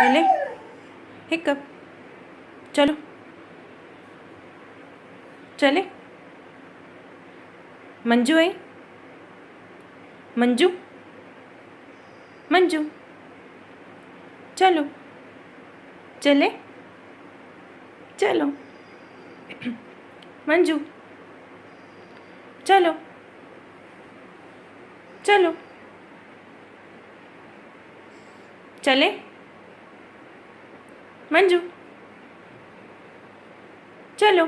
चले हिकअप, चलो चले। मंजू आई, मंजू मंजू, चलो चले, चलो मंजू, चलो चलो चले। मंजू, चलो।